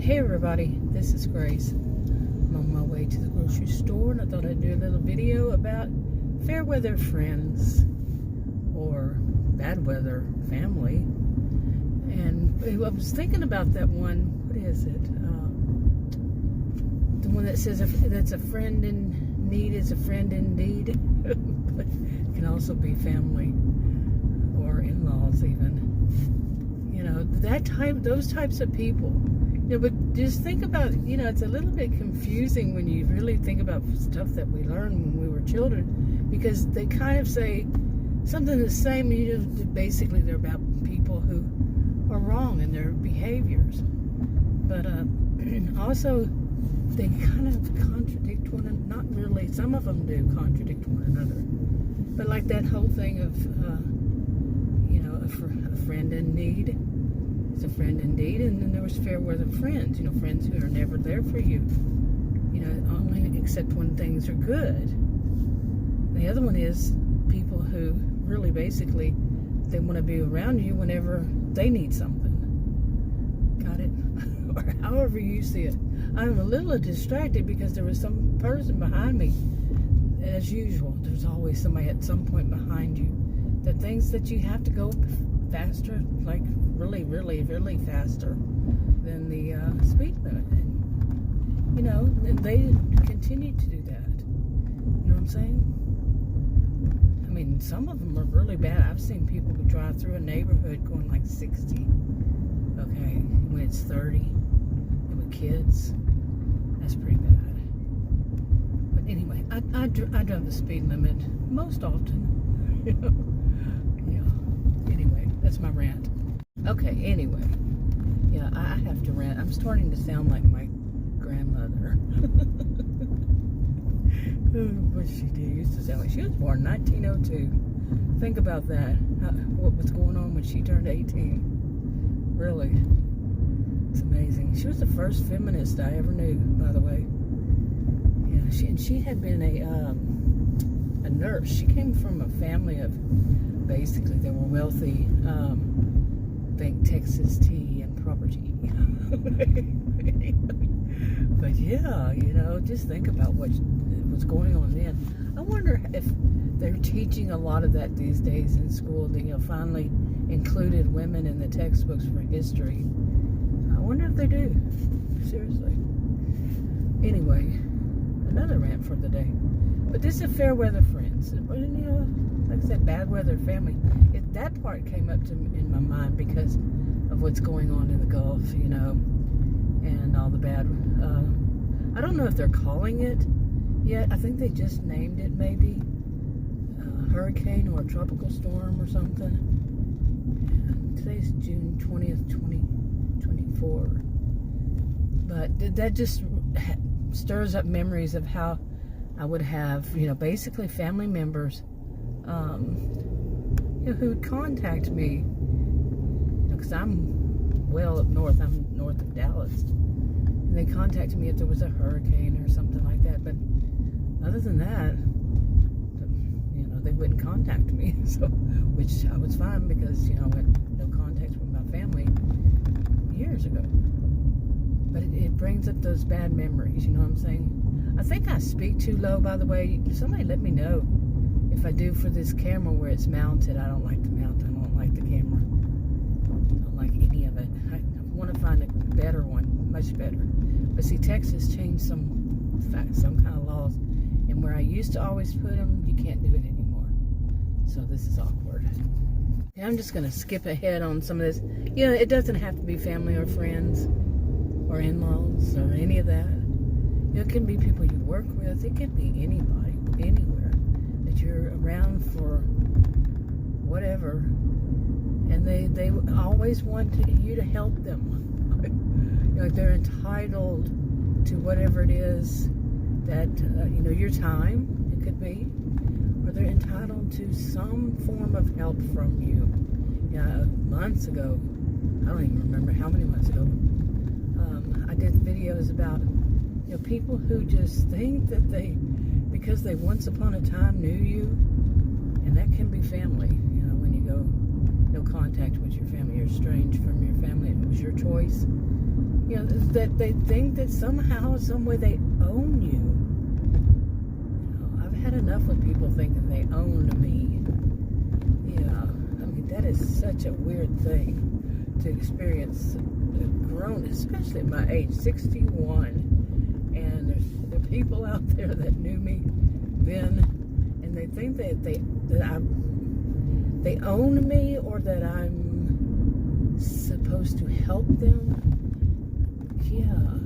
Hey everybody, this is Grace. I'm on my way to the grocery store and I thought I'd do a little video about Fairweather friends or bad weather family. And I was thinking about that one, what is it? The one that says that's a friend in need is a friend indeed. But it can also be family or in-laws even. You know, those types of people. You know, but just think about, you know, it's a little bit confusing when you really think about stuff that we learned when we were children, because they kind of say something the same, you know, basically they're about people who are wrong in their behaviors. But also, they kind of contradict one another. Not really, some of them do contradict one another. But like that whole thing of, you know, a friend in need. It's a friend indeed. And then there was Fairweather friends, you know, friends who are never there for you, you know, only except when things are good. The other one is people who really basically, they want to be around you whenever they need something. Got it? Or however you see it. I'm a little distracted because there was some person behind me. As usual, there's always somebody at some point behind you that thinks that you have to go faster, like really faster than the speed limit. And, you know, and they continue to do that. You know what I'm saying? I mean, some of them are really bad. I've seen people who drive through a neighborhood going like 60, okay, when it's 30, and with kids. That's pretty bad. But anyway, I drive the speed limit most often, you know. Yeah. Anyway, that's my rant. Okay, anyway. Yeah, I have to rant. I'm starting to sound like my grandmother. What she did used to sound like. She was born in 1902. Think about that. What was going on when she turned 18. Really. It's amazing. She was the first feminist I ever knew, by the way. Yeah, she had been a nurse. She came from a family of, basically, they were wealthy, think Texas tea and property. But yeah, you know, just think about what's going on then. I wonder if they're teaching a lot of that these days in school. They, you know, finally included women in the textbooks for history. I wonder if they do. Seriously. Anyway, another rant for the day. But this is Fairweather friends. You know, like I said, bad weather family. That part came up in my mind because of what's going on in the Gulf, you know, and all the bad. I don't know if they're calling it yet. I think they just named it maybe hurricane or a tropical storm or something. And today's June 20th, 2024. But that just stirs up memories of how I would have, you know, basically family members you know, who would contact me, you know, because I'm well up north. I'm north of Dallas. And they contacted me if there was a hurricane or something like that. But other than that, you know, they wouldn't contact me. So, which I was fine because, you know, I had no contact with my family years ago. But it brings up those bad memories, you know what I'm saying? I think I speak too low, by the way. Somebody let me know if I do for this camera where it's mounted. I don't like the mount. I don't like the camera. I don't like any of it. I want to find a better one, much better. But see, Texas changed some kind of laws, and where I used to always put them, you can't do it anymore. So this is awkward. Yeah, I'm just going to skip ahead on some of this. You know, it doesn't have to be family or friends or in-laws or any of that. You know, it can be people you work with. It can be anybody, anywhere that you're around for whatever, and they always want you to help them. You know, they're entitled to whatever it is that, you know, your time, it could be, or they're entitled to some form of help from you. You know, months ago, I don't even remember how many months ago, I did videos about, you know, people who just think that because they once upon a time knew you, and that can be family, you know, when you go no contact with your family, you're estranged from your family, it was your choice, You know, that they think that somehow, some way they own you. You know, I've had enough of people thinking they own me. Yeah, I mean, that is such a weird thing to experience. Grown, especially at my age, 61, and there are people out there that knew me then, and they think that they own me, or that I'm supposed to help them. Yeah,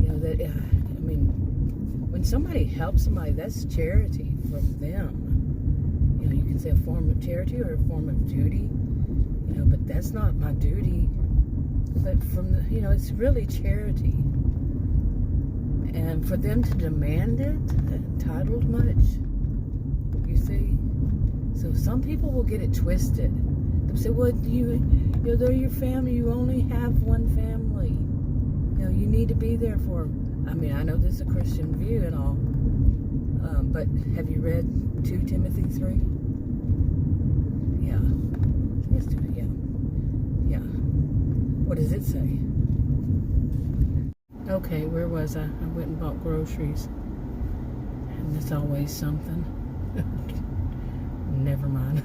you know that. I mean, when somebody helps somebody, that's charity from them. You know, you can say a form of charity or a form of duty. You know, but that's not my duty. But from the, you know, it's really charity. And for them to demand it, entitled much, you see. So some people will get it twisted. They'll say, well, you know, they're your family. You only have one family. You know, you need to be there for them. I mean, I know this is a Christian view and all, but have you read 2 Timothy 3? Yeah. Let's do it, yeah. Yeah. What does it say? Okay, where was I? I went and bought groceries. And it's always something. Never mind.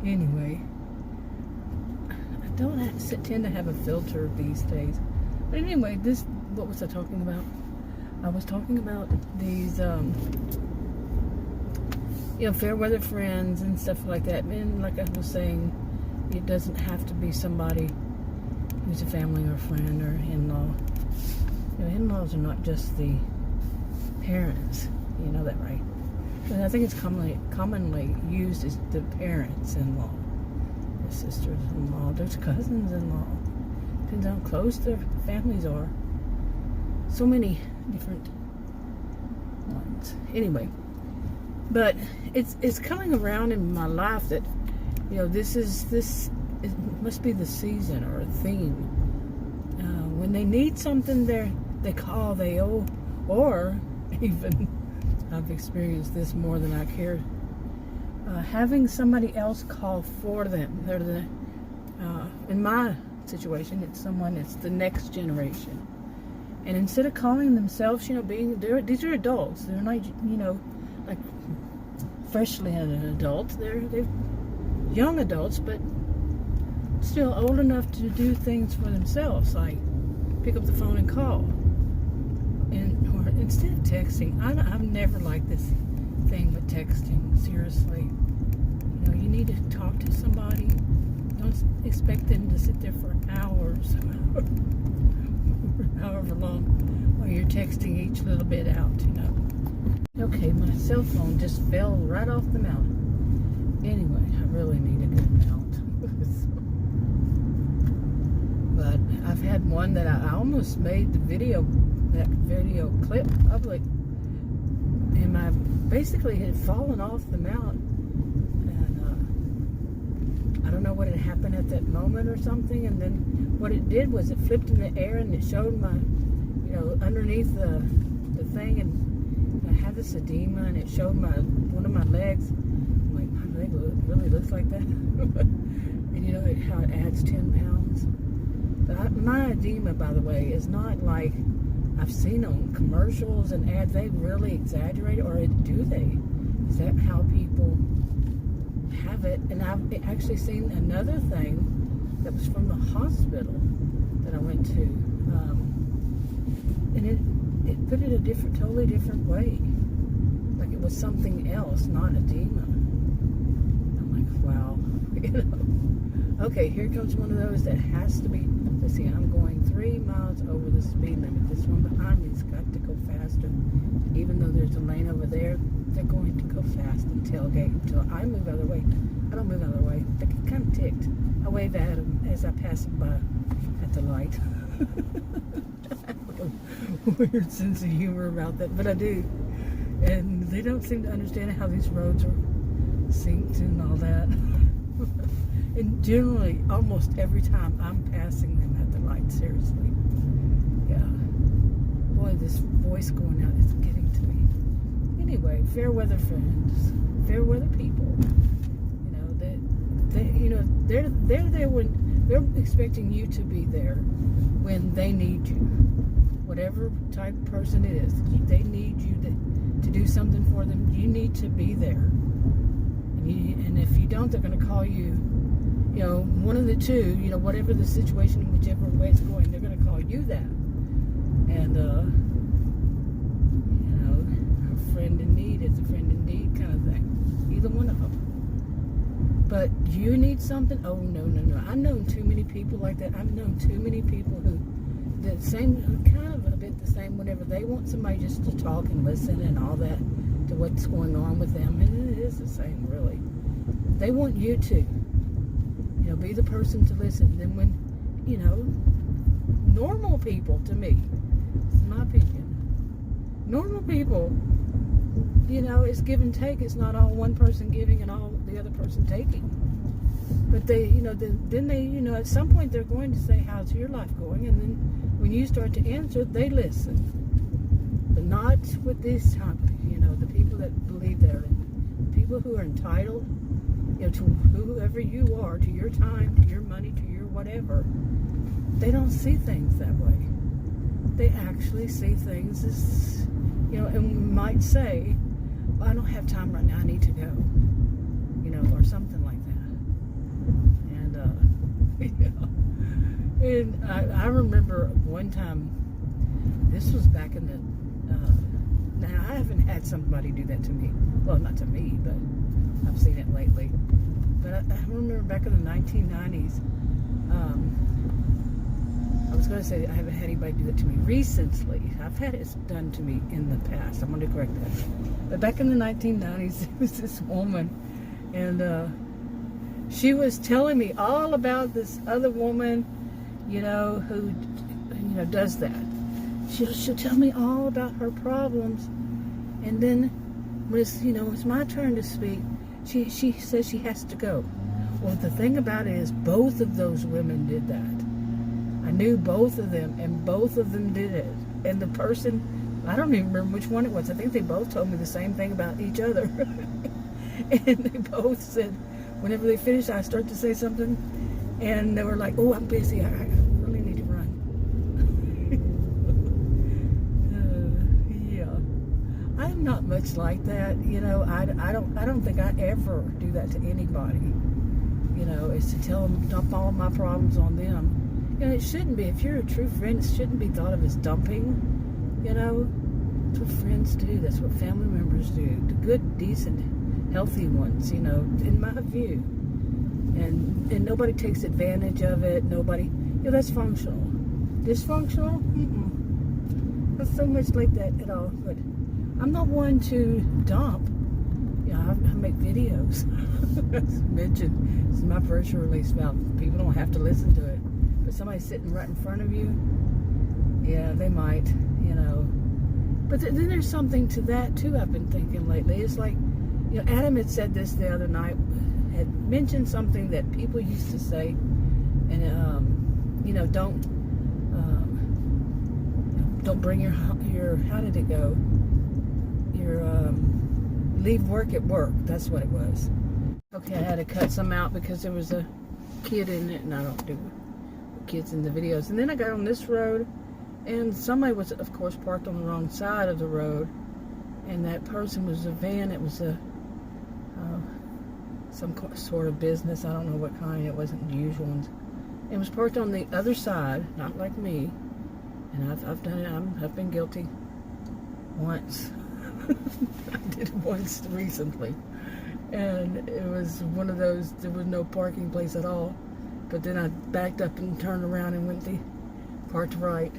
Anyway, I don't tend to have a filter these days. But anyway, what was I talking about? I was talking about these, you know, Fairweather friends and stuff like that. And like I was saying, it doesn't have to be somebody who's a family or friend or in-law. You know, in-laws are not just the parents. You know that, right? And I think it's commonly used as the parents-in-law, their sisters-in-law, their cousins-in-law. Depends on how close their families are. So many different ones. Anyway, but it's coming around in my life that, you know, it must be the season or a theme. When they need something, they call, they owe, or even, I've experienced this more than I care, having somebody else call for them. They're in my situation, it's the next generation. And instead of calling themselves, you know, these are adults. They're not, you know, like freshly an adult. They're young adults, but still old enough to do things for themselves, like pick up the phone and call. Or instead of texting, I've never liked this thing with texting. Seriously, you know, you need to talk to somebody. Don't expect them to sit there for hours, however long, while you're texting each little bit out. You know. Okay, my cell phone just fell right off the mount. Anyway, I really need a good mount. But I've had one that I almost made that video clip public, and I basically had fallen off the mount, and I don't know what had happened at that moment or something, and then what it did was it flipped in the air and it showed my, you know, underneath the thing, and I had this edema, and it showed one of my legs. I'm like, my leg really looks like that. And you know how it adds 10 pounds. But my edema, by the way, is not like I've seen on commercials and ads. They really exaggerate it, or do they? Is that how people have it? And I've actually seen another thing that was from the hospital that I went to, and it put it a totally different way. Like it was something else, not edema. I'm like, wow, you know. Okay, here comes one of those that has to be. Let's see, I'm going 3 miles over the speed limit. This one behind me's got to go faster. Even though there's a lane over there, they're going to go fast and tailgate until I move out of the way. I don't move out of the way. They get kind of ticked. I wave at them as I pass them by at the light. I have a weird sense of humor about that, but I do. And they don't seem to understand how these roads are synced and all that. And generally, almost every time, I'm passing them at the light, seriously. Yeah. Boy, this voice going out is getting to me. Anyway, Fairweather friends, Fairweather people, you know, they're there when They're expecting you to be there when they need you. Whatever type of person it is, they need you to do something for them. You need to be there. And if you don't, they're going to call you, one of the two, whatever the situation, whichever way it's going, they're going to call you that. And, a friend in need is a friend indeed kind of thing. Either one of them. But you need something? Oh, no. I've known too many people like that. I've known too many people who, the same, kind of a bit the same whenever they want somebody just to talk and listen and all that to what's going on with them. And it is the same, really. They want you to, be the person to listen. Then when, normal people, to me, it's my opinion, normal people, it's give and take. It's not all one person giving and all the other person taking. But they, then they, at some point they're going to say, how's your life going? And then when you start to answer, they listen. But not with this type, the people that believe they're people who are entitled, to whoever you are, to your time, to your money, to your whatever. They don't see things that way. They actually see things as, and might say, well, I don't have time right now, I need to go, or something like that. And, I remember one time, this was back in the, now I haven't had somebody do that to me. Well, not to me, but I've seen it lately. But I remember back in the 1990s, I was going to say I haven't had anybody do that to me recently. I've had it done to me in the past. I'm going to correct that. But back in the 1990s, there was this woman, and she was telling me all about this other woman, who, does that. She'll tell me all about her problems, and then when it's my turn to speak, she says she has to go. Well, the thing about it is both of those women did that. I knew both of them, and both of them did it. And the person, I don't even remember which one it was. I think they both told me the same thing about each other. And they both said, whenever they finished, I start to say something, and they were like, oh, I'm busy. I really need to run. Yeah. I'm not much like that. I don't think I ever do that to anybody. Is to tell them, dump all my problems on them. And it shouldn't be. If you're a true friend, it shouldn't be thought of as dumping. That's what friends do. That's what family members do. The good, decent, healthy ones, in my view. And nobody takes advantage of it. Nobody, that's functional. Dysfunctional? Not so much like that at all. But I'm not one to dump. I make videos. As mentioned, this is my first release valve. People don't have to listen to it. But somebody sitting right in front of you, yeah, they might, But then there's something to that, too, I've been thinking lately. It's like, Adam had said this the other night, had mentioned something that people used to say, and, don't bring your, how did it go? Leave work at work. That's what it was. Okay, I had to cut some out because there was a kid in it, and I don't do kids in the videos. And then I got on this road, and somebody was, of course, parked on the wrong side of the road, and that person was a van. It was some sort of business. I don't know what kind. It wasn't the usual ones. It was parked on the other side, not like me. And I've done it. I've been guilty once. I did it once recently, and it was one of those, there was no parking place at all, but then I backed up and turned around and parked right.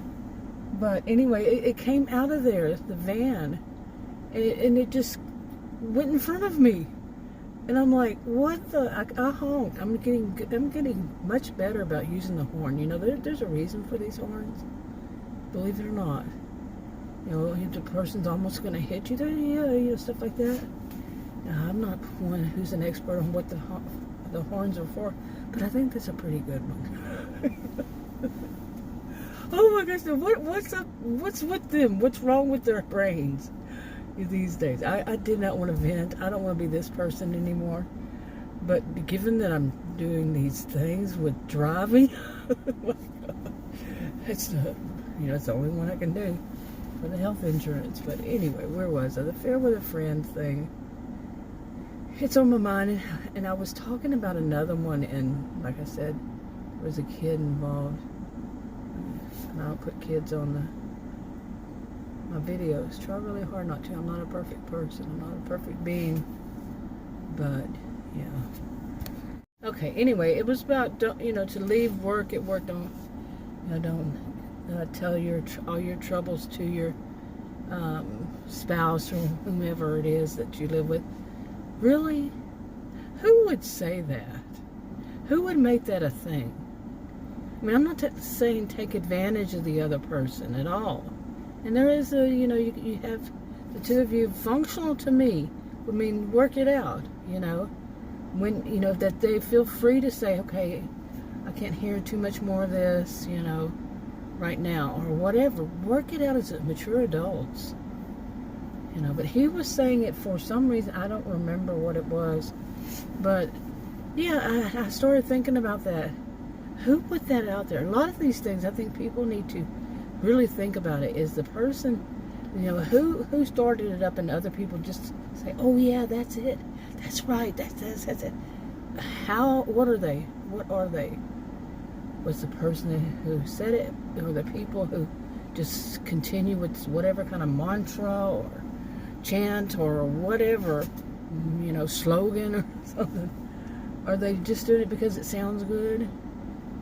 But anyway, it came out of there, the van, and it just went in front of me, and I'm like, what the, I honked. I'm getting much better about using the horn. There's a reason for these horns, believe it or not. If the person's almost going to hit you, stuff like that. Now, I'm not one who's an expert on what the horns are for, but I think that's a pretty good one. Oh my gosh, what's up? What's with them? What's wrong with their brains these days? I did not want to vent. I don't want to be this person anymore. But given that I'm doing these things with driving, it's the, it's the only one I can do for the health insurance. But anyway, where was I? The Fairweather friend thing. It's on my mind, and I was talking about another one, and like I said, there was a kid involved. And I don't put kids on my videos. Try really hard not to. I'm not a perfect person. I'm not a perfect being. But yeah. Okay. Anyway, it was about to leave work at work. Don't tell all your troubles to your spouse or whomever it is that you live with. Really? Who would say that? Who would make that a thing? I mean, I'm not saying take advantage of the other person at all. And there is you have the two of you. Functional to me would mean work it out, when, that they feel free to say, okay, I can't hear too much more of this, right now, or whatever. Work it out as mature adults. But he was saying it for some reason. I don't remember what it was. But, yeah, I started thinking about that. Who put that out there? A lot of these things, I think people need to really think about it. Is the person, who started it up, and other people just say, oh, yeah, that's it. That's right. That's it. What are they? What are they? Was the person who said it, or the people who just continue with whatever kind of mantra or chant or whatever, slogan or something? Are they just doing it because it sounds good?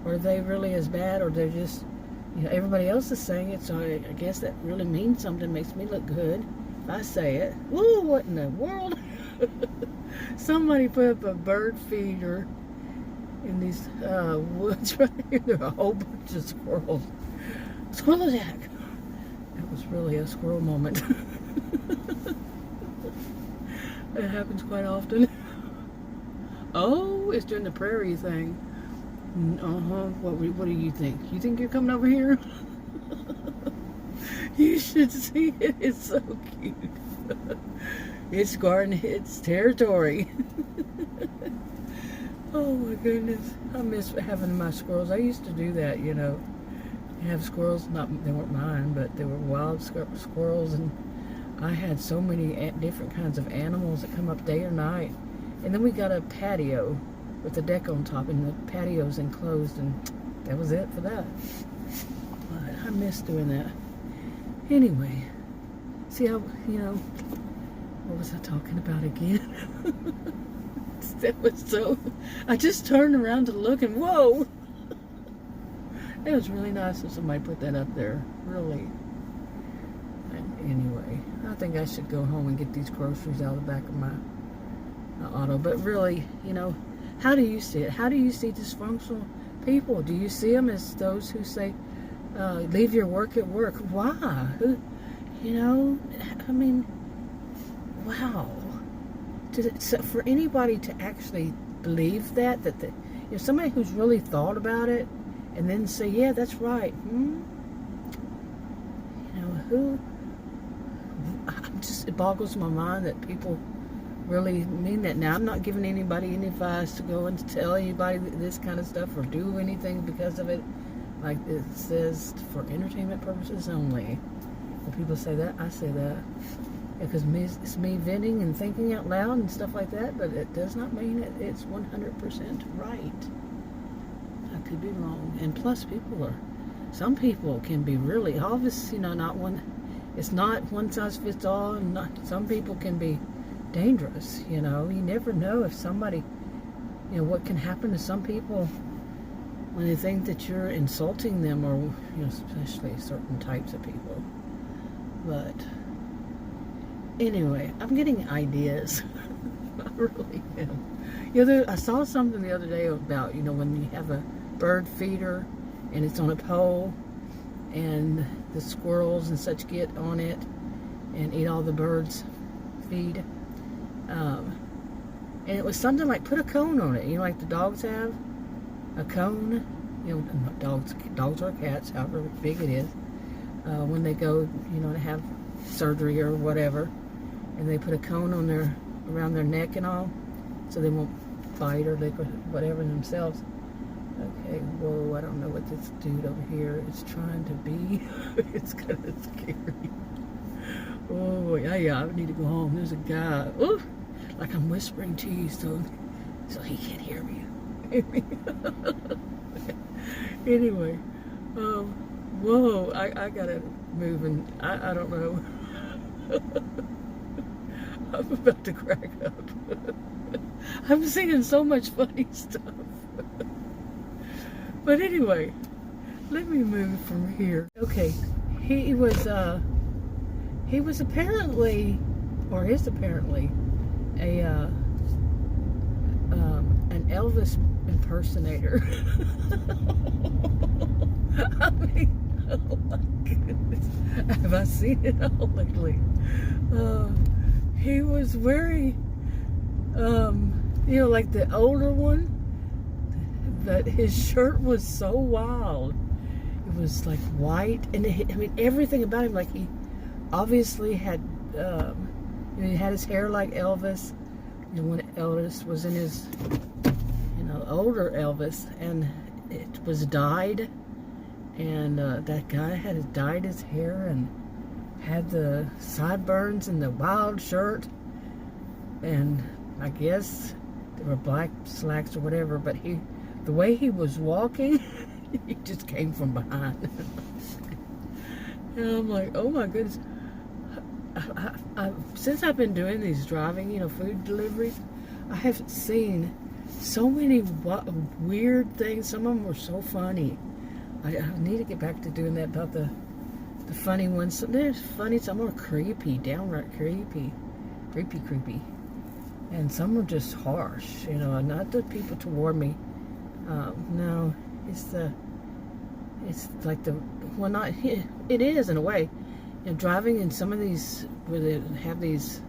Or are they really as bad? Or they're just, everybody else is saying it, so I guess that really means something, makes me look good if I say it. Whoa, what in the world? Somebody put up a bird feeder in these woods right here. There are a whole bunch of squirrels. Squirrel attack. It was really a squirrel moment. It happens quite often. Oh, it's doing the prairie thing. What do you think? You think you're coming over here? You should see it. It's so cute. It's guarding its territory. Oh my goodness. I miss having my squirrels. I used to do that, have squirrels. They weren't mine, but they were wild squirrels, and I had so many different kinds of animals that come up day or night. And then we got a patio with a deck on top, and the patio's enclosed, and that was it for that. But I miss doing that. Anyway, see how, what was I talking about again? That was so, I just turned around to look, and whoa! It was really nice if somebody put that up there, really. And anyway, I think I should go home and get these groceries out of the back of my auto. But really, how do you see it? How do you see dysfunctional people? Do you see them as those who say, leave your work at work? Why? Who? I mean, wow. For anybody to actually believe that somebody who's really thought about it and then say, yeah, that's right. Who? It boggles my mind that people really mean that. Now, I'm not giving anybody any advice to go and tell anybody this kind of stuff or do anything because of it. Like it says, for entertainment purposes only. When people say that, I say that. Because it's me venting and thinking out loud and stuff like that, but it does not mean it's 100% right. I could be wrong. And plus, some people can be really obvious, not one, it's not one size fits all, and some people can be dangerous, you never know if somebody, what can happen to some people when they think that you're insulting them, or, especially certain types of people. But anyway, I'm getting ideas. I really am. I saw something the other day about, when you have a bird feeder and it's on a pole and the squirrels and such get on it and eat all the birds' feed. And it was something like put a cone on it. Like the dogs have a cone. Dogs or cats, however big it is. When they go, to have surgery or whatever, and they put a cone on around their neck and all, so they won't Sprite or liquid, whatever themselves. Okay, whoa, I don't know what this dude over here is trying to be. It's kind of scary. Oh, yeah, I need to go home. There's a guy. Ooh, like I'm whispering to you so he can't hear me. Anyway, whoa, I gotta move, and I don't know. I'm about to crack up. I'm seeing so much funny stuff. But anyway, let me move from here. Okay, he was apparently, or is apparently, an Elvis impersonator. I mean, oh my goodness, have I seen it all lately? He was wearing, like the older one, but his shirt was so wild. It was like white, and everything about him, like he obviously had, he had his hair like Elvis. When Elvis was in his, older Elvis, and it was dyed, and that guy had dyed his hair and had the sideburns and the wild shirt, and I guess they were black slacks or whatever, but the way he was walking, he just came from behind. And I'm like, oh my goodness. Since I've been doing these driving, food deliveries, I haven't seen so many weird things. Some of them were so funny. I need to get back to doing that, about the funny ones. Some they're funny, some are creepy, downright creepy. And some are just harsh, not the people toward me. No, it's like it is in a way. Driving in some of these where they have these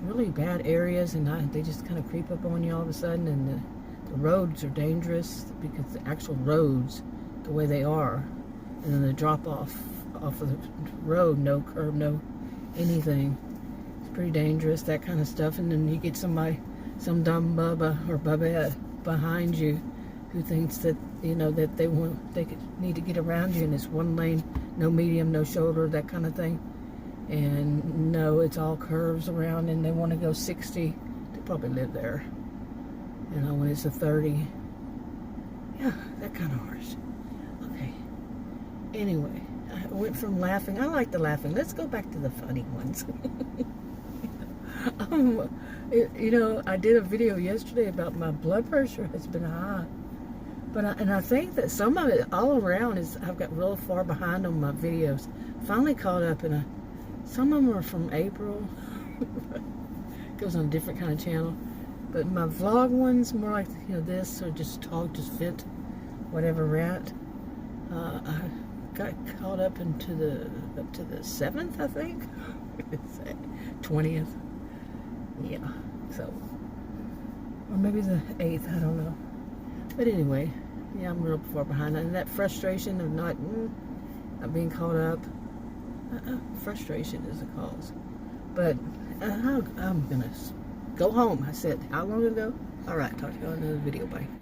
really bad areas, and they just kind of creep up on you all of a sudden, and the roads are dangerous because the actual roads, the way they are, and then the drop off of the road, no curb, no anything. It's pretty dangerous, that kind of stuff. And then you get some dumb bubba or bubette behind you who thinks that that they need to get around you, and it's one lane, no medium, no shoulder, that kind of thing. And no, it's all curves around, and they want to go 60. They probably live there, when it's a 30. Yeah, that kind of harsh. Okay. Anyway, I went from laughing. I like the laughing. Let's go back to the funny ones. I did a video yesterday about my blood pressure has been high. But I think that some of it all around I've got real far behind on my videos. Finally caught up, and some of them are from April. Goes on a different kind of channel. But my vlog ones, more like this, or just talk, just vent, whatever rant. I got caught up to the 7th, I think. 20th. Yeah. So, or maybe the 8th. I don't know. But anyway, yeah, I'm real far behind. And that frustration of not being caught up, frustration is the cause. But I'm going to go home. I said, how long ago? All right, talk to you on another video. Bye.